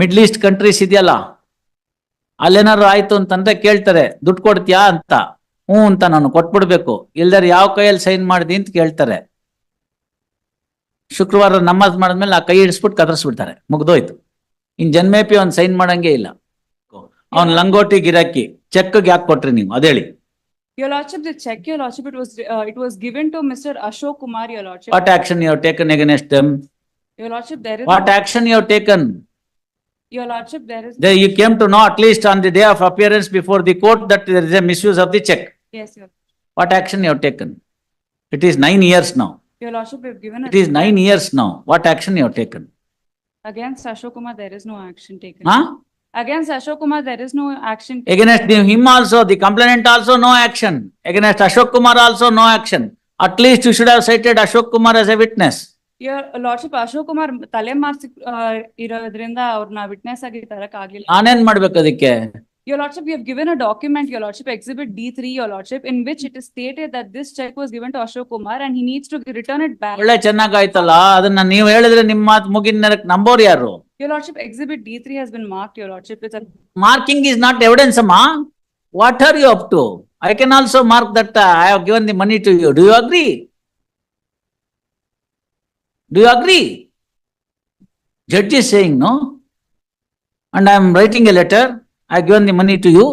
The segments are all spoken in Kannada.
ಮಿಡ್ಲ್ ಈಸ್ಟ್ ಕಂಟ್ರೀಸ್ ಇದೆಯಲ್ಲ, ಅಲ್ಲೇನಾದ್ರು ಆಯ್ತು ಅಂತಂದ್ರೆ ಕೇಳ್ತಾರೆ, ದುಡ್ಡು ಕೊಡ್ತೀಯಾ ಅಂತ. ಹ್ಞೂ ಅಂತ ನಾನು ಕೊಟ್ಬಿಡ್ಬೇಕು, ಇಲ್ದಾರೆ ಯಾವ ಕೈಯಲ್ಲಿ ಸೈನ್ ಮಾಡಿದಿ ಅಂತ ಕೇಳ್ತಾರೆ. ಶುಕ್ರವಾರ ನಮಾಜ್ ಮಾಡಿದ್ಮೇಲೆ ಆ ಕೈ ಹಿಡಿಸ್ಬಿಟ್ಟು ಕದರ್ಸ್ಬಿಡ್ತಾರೆ, ಮುಗ್ದೋಯ್ತು. ಇನ್ ಜನ್ಮೇಪಿ ಅವ್ನು ಸೈನ್ ಮಾಡಂಗೆ ಇಲ್ಲ. ಅವ್ನ್ ಲಂಗೋಟಿ ಗಿರಾಕಿ ಚೆಕ್ಗೆ ಯಾಕೆ ಕೊಟ್ರಿ ನೀವು ಅದೇಳಿ? Your Lordship, the check, Your Lordship, it was given to Mr. Ashok Kumar, Your Lordship. What action you have taken against them? Your Lordship, there is. What action you have taken? Your Lordship, there is. You came to know at least on the day of appearance before the court that there is a misuse of the check. Yes, Your. What action you have taken? It is 9 years now. Your Lordship, we have given. It is 9 years now. What action you have taken? Against Ashok Kumar, there is no action taken. Huh? Against Ashok Kumar, there is no action taken. Against him also, the complainant also, no action. Against Ashok Kumar also, no action. At least you should have cited Ashok Kumar as a witness. Your Lordship, Ashok Kumar tale marsi irodrinda avrna witness agi tarak agilla. ನಾನೇನ್ ಮಾಡ್ಬೇಕು ಅದಕ್ಕೆ? Your Lordship, we have given a document, Your Lordship, Exhibit D3, Your Lordship, in which it is stated that this check was given to Ashok Kumar and he needs to return it back. ಒಳ್ಳೆ ಚೆನ್ನಾಗಾಯ್ತಲ್ಲ, ಅದನ್ನ ನೀವು ಹೇಳಿದ್ರೆ ನಿಮ್ಮ ಮಾತು ಮುಗಿನ ನಂಬೋರು ಯಾರು? Your Lordship, Exhibit D3 has been marked, Your Lordship. It's a Marking is not evidence, amma. What are you up to? I can also mark that I have given the money to you. Do you agree? Do you agree? Judge is saying no, and I am writing a letter. I have given the money to you,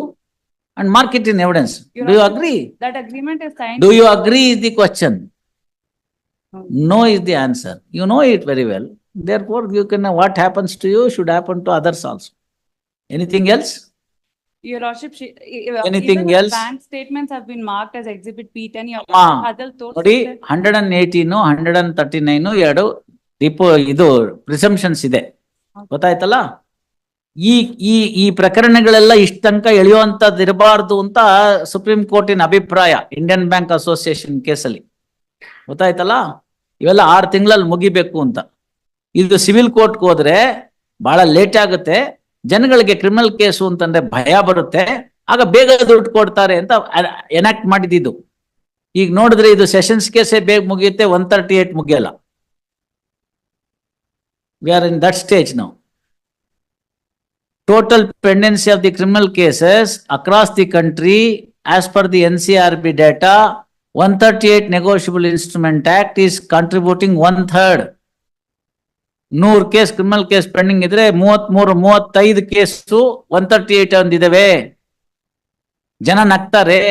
and mark it in evidence. Your Do you Lordship, agree? that agreement is signed. Do you agree is the question. No. No is the answer. You know it very well. Therefore, you can, what happens to you should happen to others also. Anything else? Your Lordship, Anything even the else? bank statements have been marked as Exhibit P10. Your ಅಮ್ಮ, Adal ನೋಡಿ 118 139 ಎರಡು ಇದು ಪ್ರಿಸಂಪ್ಷನ್ಸ್ ಇದೆ, ಗೊತ್ತಾಯ್ತಲ್ಲ? ಈ ಈ ಈ ಪ್ರಕರಣಗಳೆಲ್ಲ ಇಷ್ಟ ತನಕ ಎಳೆಯುವಂತದ್ದು ಇರಬಾರ್ದು ಅಂತ ಸುಪ್ರೀಂ ಕೋರ್ಟಿನ ಅಭಿಪ್ರಾಯ ಇಂಡಿಯನ್ ಬ್ಯಾಂಕ್ ಅಸೋಸಿಯೇಷನ್ ಕೇಸಲ್ಲಿ, ಗೊತ್ತಾಯ್ತಲ್ಲ? ಇವೆಲ್ಲ 6 ತಿಂಗಳಲ್ಲಿ ಮುಗಿಬೇಕು ಅಂತ. ಇದು ಸಿವಿಲ್ ಕೋರ್ಟ್ಗೆ ಹೋದ್ರೆ ಬಹಳ ಲೇಟ್ ಆಗುತ್ತೆ, ಜನಗಳಿಗೆ ಕ್ರಿಮಿನಲ್ ಕೇಸು ಅಂತಂದ್ರೆ ಭಯ ಬರುತ್ತೆ, ಆಗ ಬೇಗ ದುಡ್ಡು ಕೊಡ್ತಾರೆ ಅಂತ ಎನಾಕ್ಟ್ ಮಾಡಿದ್ದು. ಈಗ ನೋಡಿದ್ರೆ ಇದು ಸೆಷನ್ಸ್ ಕೇಸೇ ಬೇಗ ಮುಗಿಯುತ್ತೆ, 138 ಮುಗಿಯಲ್ಲ. We are in that stage now. Total pendency of the criminal cases across the country as per the NCRB data, 138 Negotiable Instrument Act is contributing 1/3. 100 case criminal case pending ಇದ್ರೆ 33-35 ಕೇಸು 138 ಒಂದಿದಾವೆ. ಜನ ನಗ್ತಾರೆ.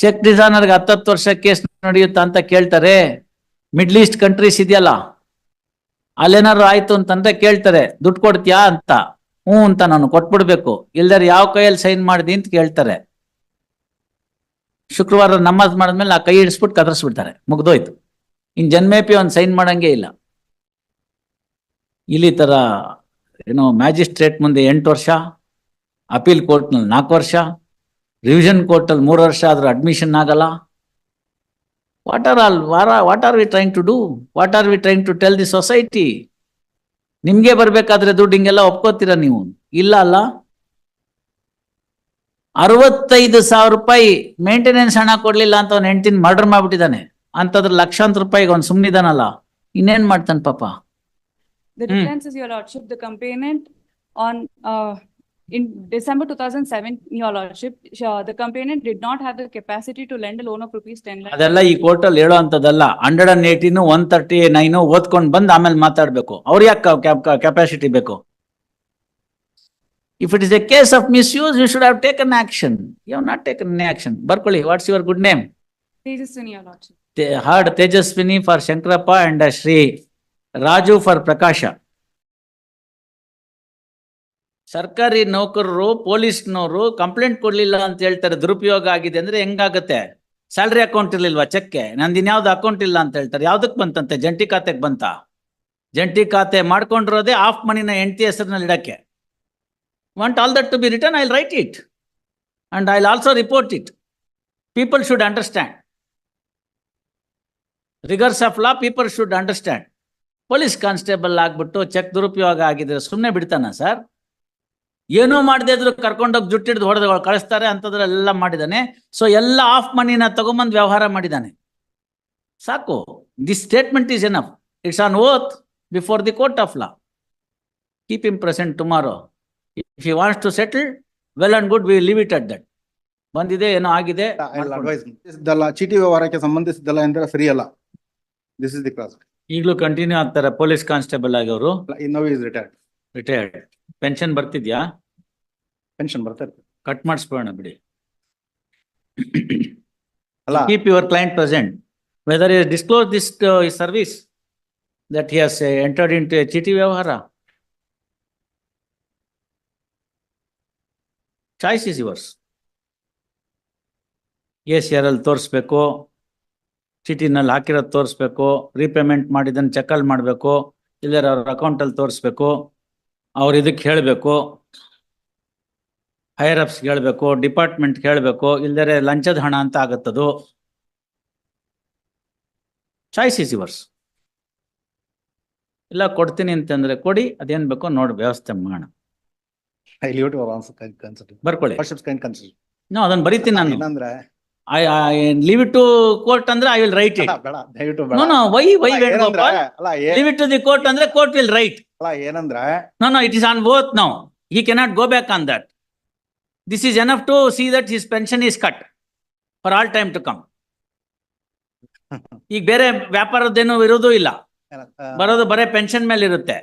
ಚೆಕ್ ಡಿಸೈನರ್ಗೆ 10 ವರ್ಷ ಕೇಸ್ ನಡೆಯುತ್ತಾ ಅಂತ ಕೇಳ್ತಾರೆ. ಮಿಡ್ಲ್ ಈಸ್ಟ್ ಕಂಟ್ರೀಸ್ ಇದೆಯಲ್ಲ, ಅಲ್ಲೇನಾದ್ರು ಆಯ್ತು ಅಂತಂದ್ರೆ ಕೇಳ್ತಾರೆ, ದುಡ್ಡು ಕೊಡ್ತೀಯಾ ಅಂತ. ಹ್ಞೂ ಅಂತ ನಾನು ಕೊಟ್ಬಿಡ್ಬೇಕು, ಇಲ್ದಾರೆ ಯಾವ ಕೈಯಲ್ಲಿ ಸೈನ್ ಮಾಡಿದಿ ಅಂತ ಕೇಳ್ತಾರೆ. ಶುಕ್ರವಾರ ನಮಾಜ್ ಮಾಡಿದ್ಮೇಲೆ ಆ ಕೈ ಹಿಡಿಸ್ಬಿಟ್ಟು ಕದರ್ಸ್ಬಿಡ್ತಾರೆ, ಮುಗ್ದೋಯ್ತು. ಇನ್ ಜನ್ಮೇಪಿ ಅವ್ನು ಸೈನ್ ಮಾಡಂಗೆ ಇಲ್ಲ. ಇಲ್ಲಿ ತರ ಏನೋ ಮ್ಯಾಜಿಸ್ಟ್ರೇಟ್ ಮುಂದೆ 8 ವರ್ಷ, ಅಪೀಲ್ ಕೋರ್ಟ್ನಲ್ಲಿ 4 ವರ್ಷ, ರಿವಿಷನ್ ಕೋರ್ಟಲ್ಲಿ 3 ವರ್ಷ ಆದ್ರೂ ಅಡ್ಮಿಷನ್ ಆಗಲ್ಲ. What are we trying to do? What are we trying to tell the society? ನಿಮ್ಗೆ ಬರ್ಬೇಕಾದ್ರೆ ದುಡ್ಡು ಹಿಂಗೆಲ್ಲ ಒಪ್ಕೋತೀರಾ ನೀವು? ಇಲ್ಲ ಅಲ್ಲ. 65,000 ರೂಪಾಯಿ ಮೇಂಟೆನೆನ್ಸ್ ಹಣ ಕೊಡ್ಲಿಲ್ಲ ಅಂತ ಅವ್ನ ಹೆಂಡತಿನ ಮರ್ಡರ್ ಮಾಡ್ಬಿಟ್ಟಿದ್ದಾನೆ. ಅಂತದ್ರ ಲಕ್ಷಾಂತರ ರೂಪಾಯಿಗೆ ಅವ್ನು ಸುಮ್ಮನಿದಾನಲ್ಲ, ಇನ್ನೇನ್ ಮಾಡ್ತಾನೆ ಪಾಪ? The defense is, Your Lordship, the complainant on in December 2007, Your Lordship, the complainant did not have the capacity to lend a loan of rupees 10 lakh. ಅದೆಲ್ಲ ಈ ಕೋರ್ಟಲ್ಲಿ ಹೇಳೋ ಅಂತದಲ್ಲ. 118 139 ಓದ್ಕೊಂಡ್ ಬಂದು ಆಮೇಲೆ ಮಾತಾಡ್ಬೇಕು. ಅವ್ರ ಯಾಕೆ ಕೆಪಾಸಿಟಿ ಬೇಕು? If it is a case of misuse, you should have taken action. You have not taken any action. ಬರ್ಕೊಳ್ಳಿ. What's your good name? Tejaswini, Your Lordship. Heard Tejaswini for Shankarappa and Shri Raju for Prakasha. ಸರ್ಕಾರಿ ನೌಕರರು, ಪೊಲೀಸ್ನವರು ಕಂಪ್ಲೇಂಟ್ ಕೊಡ್ಲಿಲ್ಲ ಅಂತ ಹೇಳ್ತಾರೆ, ದುರುಪಯೋಗ ಆಗಿದೆ ಅಂದ್ರೆ ಹೆಂಗಾಗತ್ತೆ? ಸ್ಯಾಲ್ರಿ ಅಕೌಂಟ್ ಇರ್ಲಿಲ್ವಾ ಚೆಕ್ಗೆ? ನಂದಿನ್ ಯಾವ್ದು ಅಕೌಂಟ್ ಇಲ್ಲ ಅಂತ ಹೇಳ್ತಾರೆ. ಯಾವ್ದಕ್ ಬಂತಂತೆ? ಜಂಟಿ ಖಾತೆಗೆ ಬಂತ. ಜಂಟಿ ಖಾತೆ ಮಾಡ್ಕೊಂಡಿರೋದೇ ಆಫ್ ಮನಿನ ಹೆಂಡತಿ ಹೆಸರಿನಲ್ಲಿ ಇಡಕ್ಕೆ. Want all that to be return, I will write it and I will also report it. People should understand rigours of law. People should understand. Police constable ಆಗ್ಬಿಟ್ಟು ಚೆಕ್ ದುರುಪಯೋಗ ಆಗಿದ್ರೆ ಸುಮ್ಮನೆ ಬಿಡ್ತಾನ ಸರ್? ಏನೋ ಮಾಡದೇ ಇದ್ರು ಕರ್ಕೊಂಡೋಗಿ ಜುಟ್ಟಿಡ್ದು ಹೊಡೆದು ಕಳಿಸ್ತಾರೆ, ಅಂತದ್ರೆಲ್ಲ ಮಾಡಿದಾನೆ. ಸೊ ಎಲ್ಲ ಆಫ್ ಮನಿನ ತಗೊಂಬಂದು ವ್ಯವಹಾರ ಮಾಡಿದಾನೆ. ಸಾಕು. This statement is enough. It's on oath before the court of law. Keep him present tomorrow. If he wants to settle, well and good, we leave it at that. ಬಂದಿದೆ ಏನೋ ಆಗಿದೆ ಅಡ್ವೈಸ್ ಇದಲ್ಲ ಚೀಟಿ ವ್ಯವಹಾರಕ್ಕೆ ಸಂಬಂಧಿಸಿದ್ದಲ್ಲ ಅಂದ್ರೆ ಸರಿ ಅಲ್ಲ. This is the class. ಈಗಲೂ ಕಂಟಿನ್ಯೂ ಆಗ್ತಾರೆ ಪೊಲೀಸ್ ಕಾನ್ಸ್ಟೇಬಲ್ ಆಗಿ ಅವರು ಇನ್ನೋ ಈಸ್ ರಿಟೈರ್ಡ್. ರಿಟೈರ್ಡ್. ಪೆನ್ಷನ್ ಬರ್ತಿದ್ಯಾ? ಪೆನ್ಷನ್ ಬರ್ತಾ ಇರ್ತದೆ. ಕಟ್ ಮಾಡಿಸ್ಬೋಣ ಬಿಡಿ. ಅಲ್ಲ Keep your client present. Whether he has disclosed this his service that he has entered into a ಚೀಟಿ ವ್ಯವಹಾರ. Choice is yours. ACR ಅಲ್ಲಿ ತೋರಿಸ್ಬೇಕು, ಚೀಟಿನಲ್ಲಿ ಹಾಕಿರೋದು ತೋರಿಸ್ಬೇಕು, ರೀಪೇಮೆಂಟ್ ಮಾಡಿದ್ದನ್ನು ಚೆಕಲ್ ಮಾಡಬೇಕು, ಇಲ್ಲರ ಅವ್ರ ಅಕೌಂಟಲ್ಲಿ ತೋರಿಸ್ಬೇಕು, ಅವ್ರ ಇದಕ್ಕೆ ಹೇಳಬೇಕು, ಹೈಯರ್ ಅಪ್ಸ್ ಹೇಳಬೇಕು, ಡಿಪಾರ್ಟ್ಮೆಂಟ್ ಹೇಳಬೇಕು, ಇಲ್ಲದರೆ ಲಂಚದ ಹಣ ಅಂತ ಆಗತ್ತದು. Choice is yours. ಇಲ್ಲ ಕೊಡ್ತೀನಿ ಅಂತಂದ್ರೆ ಕೊಡಿ, ಅದೇನ್ ಬೇಕೋ ನೋಡಿ ವ್ಯವಸ್ಥೆ ಮಾಡೋಣ. I leave to answer consider. ಬರ್ಕೊಳ್ಳಿ. Worships kind consider. ನೋ ಅದನ್ನ ಬರೀತೀನಿ ನಾನು. ಏನಂದ್ರೆ I leave it to court ಅಂದ್ರೆ ಐ ವಿಲ್ ರೈಟ್ ಇಟ್. ಬೇಡ ದಯವಿಟ್ಟು ನೋ ನೋ ವೈ ಏನಂದ್ರೆ ಅಲ್ಲ leave it to the court ಅಂದ್ರೆ ಕೋರ್ಟ್ ವಿಲ್ ರೈಟ್. ಅಲ್ಲ ಏನಂದ್ರೆ No, no, it is on both now. He cannot go back on that. This is enough to see that his pension is cut for all time to come. ಈಗ ಬೇರೆ ವ್ಯಾಪಾರದ್ದೇನು ಇರೋದು ಇಲ್ಲ, ಬರೋದು ಬರೇ ಪೆನ್ಷನ್ ಮೇಲೆ ಇರುತ್ತೆ.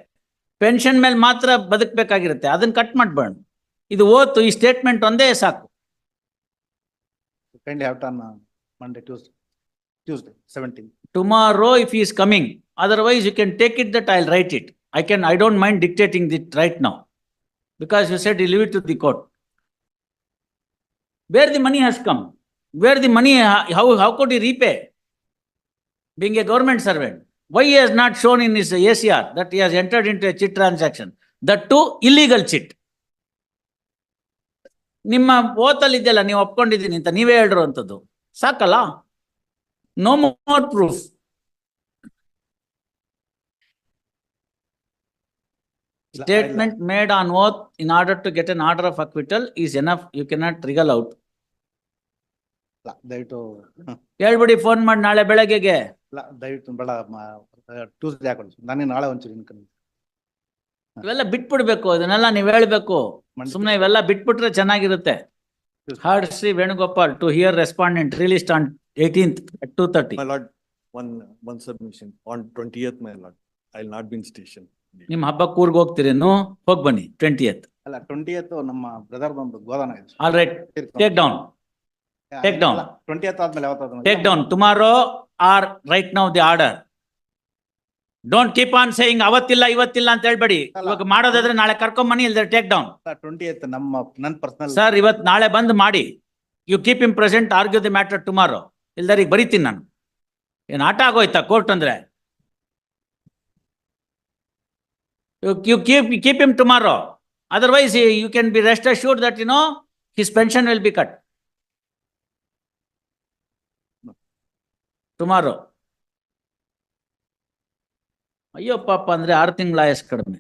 ಪೆನ್ಷನ್ ಮೇಲೆ ಮಾತ್ರ ಬದುಕಬೇಕಾಗಿರುತ್ತೆ, ಅದನ್ನ ಕಟ್ ಮಾಡ್ಬೇಡ. ಇದು ಓತು, ಈ ಸ್ಟೇಟ್ಮೆಂಟ್ ಒಂದೇ ಸಾಕು. kindly have done Monday, Tuesday 17. Tomorrow if he is coming, otherwise you can take it that I'll write it. I don't mind dictating it right now, because you said you leave it to the court. Where the money has come, where the money, how could he repay? Being a government servant, why he has not shown in his ACR that he has entered into a chit transaction, that too illegal chit? ನಿಮ್ಮ ಓತಲ್ಲಿ ಇದೆಯಲ್ಲ, ನೀವು ಒಪ್ಕೊಂಡಿದ್ದೀನಿ ಅಂತ ನೀವೇ ಹೇಳಿರೋ ಅಂತದ್ದು ಸಾಕಲ್ಲ. No more proof. Statement made on oath in order to get an order of acquittal is enough. You cannot wriggle out. ದಯವಿಟ್ಟು ಹೇಳ್ಬಿಡಿ ಫೋನ್ ಮಾಡಿ ನಾಳೆ ಬೆಳಗ್ಗೆಗೆ. ದಯವಿಟ್ಟು ಬೇಡ ಟ್ಯೂಸ್ಡೇ ಹಾಕೊಳ್ಳಿ. ನಾನೇ ನಾಳೆ ಒಂಚೂರು ಇನ್ಕಮ್ ಇವೆಲ್ಲ ಬಿಟ್ಬಿಡ್ಬೇಕು, ಅದನ್ನೆಲ್ಲ ನೀವ್ ಹೇಳ್ಬೇಕು. ಸುಮ್ನೆ ಇವೆಲ್ಲ ಬಿಟ್ಬಿಟ್ರೆ ಚೆನ್ನಾಗಿರುತ್ತೆ. Heard Sri Venugopaal to hear respondent released on 18th at 2:30. My lord, one submission. On 20th, my lord, I'll not be in station. ನಿಮ್ ಹಬ್ಬಕ್ಕೆ ಊರ್ಗ್ ಹೋಗ್ತೀರೇನು? ಹೋಗ್ ಬನ್ನಿ 20th. ಅಲ್ಲ 20th ನಮ್ಮ ಬ್ರದರ್ ಒಂದು ಗೋದಾನ ಇದೆ. All right, take down. Take down. 20th ಆದ್ಮೇಲೆ ಯಾವತ್ತಾದ್ರು Take down tomorrow or right now the order. Don't keep on saying ಅವತ್ತಿಲ್ಲ ಇವತ್ತಿಲ್ಲ ಅಂತ ಹೇಳ್ಬೇಡಿ. ಇವಾಗ ಮಾಡೋದಾದ್ರೆ ನಾಳೆ ಕರ್ಕೊಂಬನ್ನಿ, ಇಲ್ದ್ರೆ ಟೇಕ್ ಡೌನ್. 20th ನನ್ನ ಪರ್ಸನಲ್ ಸರ್ ಇವತ್ ನಾಳೆ ಬಂದು ಮಾಡಿ. You keep him present, argue the matter tomorrow. ಇಲ್ದಾರೆ ಈಗ ಬರೀತೀನಿ ನಾನು. ಏನ್ ಆಟ ಆಗೋಯ್ತಾ ಕೋರ್ಟ್ ಅಂದ್ರೆ? You keep him tomorrow. Otherwise you can be rest assured that his pension will be cut tomorrow. ಅಯ್ಯೋ ಪಾಪ ಅಂದ್ರೆ 6 ತಿಂಗಳ ಆಯಸ್ ಕಡಿಮೆ.